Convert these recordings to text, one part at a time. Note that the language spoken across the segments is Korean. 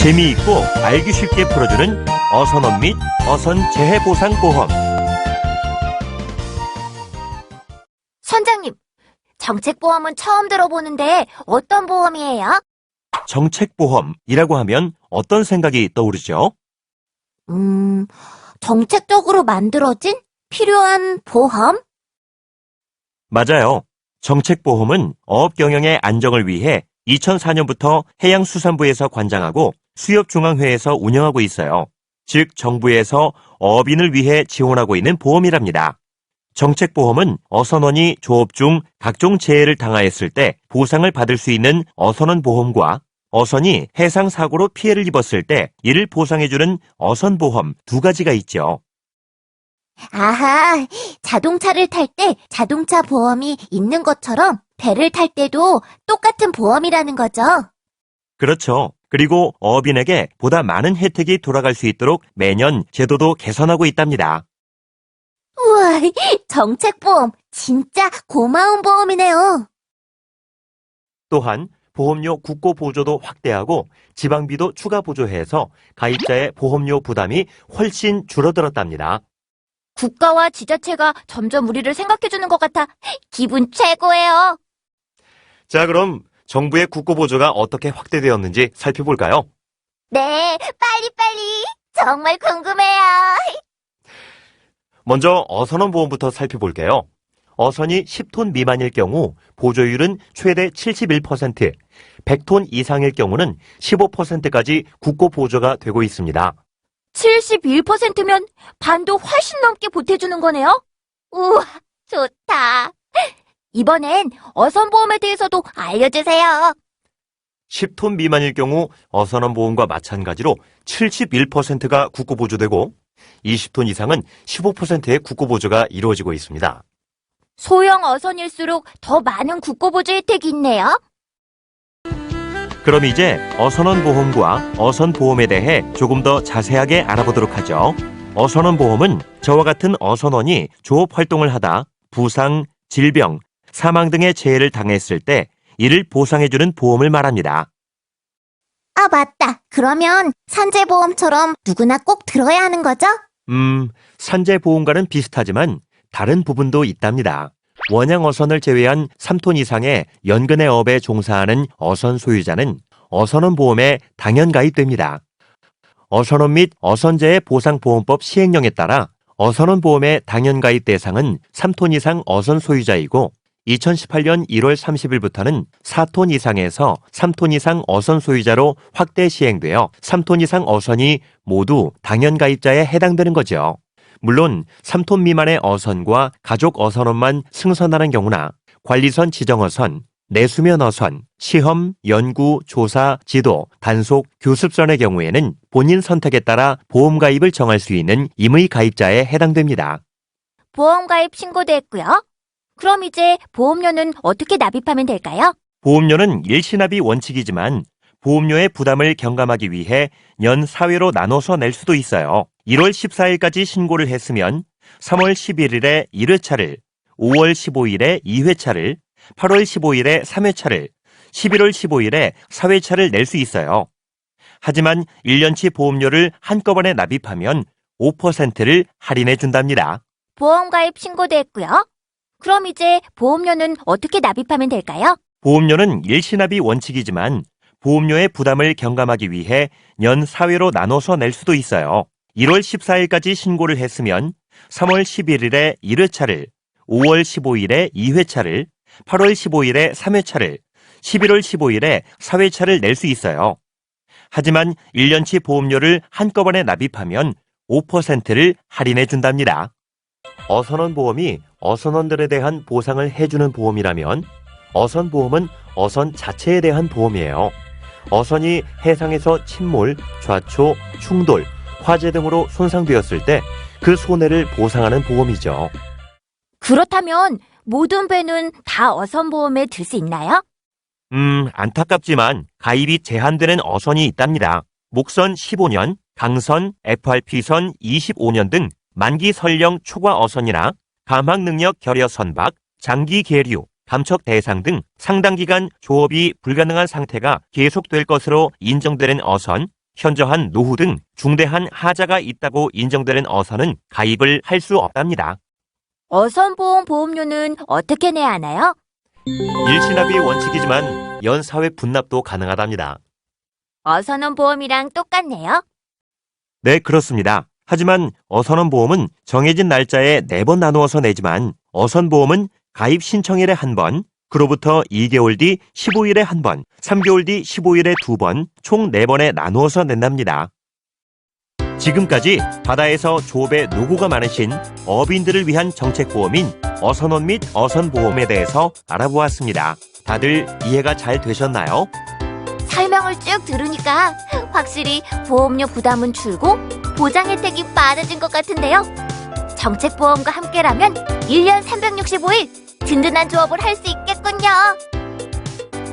재미있고 알기 쉽게 풀어주는 어선원 및 어선재해보상보험. 선장님, 정책보험은 처음 들어보는데 어떤 보험이에요? 정책보험이라고 하면 어떤 생각이 떠오르죠? 정책적으로 만들어진 필요한 보험? 맞아요. 정책보험은 어업 경영의 안정을 위해 2004년부터 해양수산부에서 관장하고 수협중앙회에서 운영하고 있어요. 즉 정부에서 어업인을 위해 지원하고 있는 보험이랍니다. 정책보험은 어선원이 조업 중 각종 재해를 당하였을 때 보상을 받을 수 있는 어선원 보험과 어선이 해상 사고로 피해를 입었을 때 이를 보상해주는 어선보험 두 가지가 있죠. 아하, 자동차를 탈 때 자동차 보험이 있는 것처럼 배를 탈 때도 똑같은 보험이라는 거죠. 그렇죠. 그리고 어업인에게 보다 많은 혜택이 돌아갈 수 있도록 매년 제도도 개선하고 있답니다. 우와, 정책보험 진짜 고마운 보험이네요. 또한 보험료 국고 보조도 확대하고 지방비도 추가 보조해서 가입자의 보험료 부담이 훨씬 줄어들었답니다. 국가와 지자체가 점점 우리를 생각해주는 것 같아 기분 최고예요. 자, 그럼 정부의 국고 보조가 어떻게 확대되었는지 살펴볼까요? 네, 빨리빨리. 정말 궁금해요. 먼저 어선원 보험부터 살펴볼게요. 어선이 10톤 미만일 경우 보조율은 최대 71%, 100톤 이상일 경우는 15%까지 국고 보조가 되고 있습니다. 71%면 반도 훨씬 넘게 보태주는 거네요? 우와, 좋다. 이번엔 어선보험에 대해서도 알려주세요. 10톤 미만일 경우 어선원 보험과 마찬가지로 71%가 국고 보조되고 20톤 이상은 15%의 국고 보조가 이루어지고 있습니다. 소형 어선일수록 더 많은 국고보조 혜택이 있네요. 그럼 이제 어선원 보험과 어선보험에 대해 조금 더 자세하게 알아보도록 하죠. 어선원 보험은 저와 같은 어선원이 조업 활동을 하다 부상, 질병, 사망 등의 재해를 당했을 때 이를 보상해주는 보험을 말합니다. 아, 맞다. 그러면 산재보험처럼 누구나 꼭 들어야 하는 거죠? 산재보험과는 비슷하지만 다른 부분도 있답니다. 원양 어선을 제외한 3톤 이상의 연근해 업에 종사하는 어선 소유자는 어선원 보험에 당연 가입됩니다. 어선원 및 어선재해 보상보험법 시행령에 따라 어선원 보험의 당연 가입 대상은 3톤 이상 어선 소유자이고 2018년 1월 30일부터는 4톤 이상에서 3톤 이상 어선 소유자로 확대 시행되어 3톤 이상 어선이 모두 당연 가입자에 해당되는 거죠. 물론 3톤 미만의 어선과 가족 어선원만 승선하는 경우나 관리선 지정어선, 내수면 어선, 시험, 연구, 조사, 지도, 단속, 교습선의 경우에는 본인 선택에 따라 보험 가입을 정할 수 있는 임의 가입자에 해당됩니다. 보험 가입 신고도 했고요. 그럼 이제 보험료는 어떻게 납입하면 될까요? 보험료는 일시납이 원칙이지만 보험료의 부담을 경감하기 위해 연 4회로 나눠서 낼 수도 있어요. 1월 14일까지 신고를 했으면 3월 11일에 1회차를, 5월 15일에 2회차를, 8월 15일에 3회차를, 11월 15일에 4회차를 낼 수 있어요. 하지만 1년치 보험료를 한꺼번에 납입하면 5%를 할인해 준답니다. 보험 가입 신고도 했고요. 그럼 이제 보험료는 어떻게 납입하면 될까요? 보험료는 일시납이 원칙이지만 보험료의 부담을 경감하기 위해 연 4회로 나눠서 낼 수도 있어요. 1월 14일까지 신고를 했으면 3월 11일에 1회차를, 5월 15일에 2회차를, 8월 15일에 3회차를, 11월 15일에 4회차를 낼 수 있어요. 하지만 1년치 보험료를 한꺼번에 납입하면 5%를 할인해 준답니다. 어선원 보험이 어선원들에 대한 보상을 해주는 보험이라면 어선보험은 어선 자체에 대한 보험이에요. 어선이 해상에서 침몰, 좌초, 충돌, 화재 등으로 손상되었을 때 그 손해를 보상하는 보험이죠. 그렇다면 모든 배는 다 어선보험에 들 수 있나요? 안타깝지만 가입이 제한되는 어선이 있답니다. 목선 15년, 강선, FRP선 25년 등 만기 설령 초과 어선이나 감항 능력 결여 선박, 장기 계류, 감척 대상 등 상당 기간 조업이 불가능한 상태가 계속될 것으로 인정되는 어선, 현저한 노후 등 중대한 하자가 있다고 인정되는 어선은 가입을 할 수 없답니다. 어선보험 보험료는 어떻게 내야 하나요? 일시납이 원칙이지만 연사회 분납도 가능하답니다. 어선원 보험이랑 똑같네요. 네, 그렇습니다. 하지만 어선원 보험은 정해진 날짜에 4번 나누어서 내지만 어선보험은 가입 신청일에 1번, 그로부터 2개월 뒤 15일에 1번, 3개월 뒤 15일에 2번, 총 4번에 나누어서 낸답니다. 지금까지 바다에서 조업에 노고가 많으신 어민들을 위한 정책보험인 어선원 및 어선보험에 대해서 알아보았습니다. 다들 이해가 잘 되셨나요? 설명을 쭉 들으니까 확실히 보험료 부담은 줄고 보장 혜택이 많아진 것 같은데요. 정책보험과 함께라면 1년 365일 든든한 조업을 할 수 있겠군요.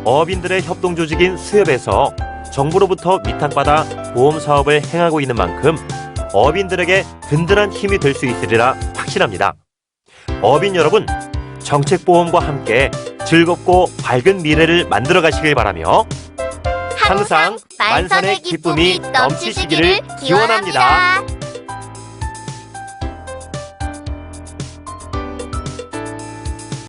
어민들의 협동조직인 수협에서 정부로부터 위탁받아 보험 사업을 행하고 있는 만큼 어민들에게 든든한 힘이 될 수 있으리라 확신합니다. 어민 여러분, 정책보험과 함께 즐겁고 밝은 미래를 만들어 가시길 바라며 항상 만선의 기쁨이 넘치시기를 기원합니다.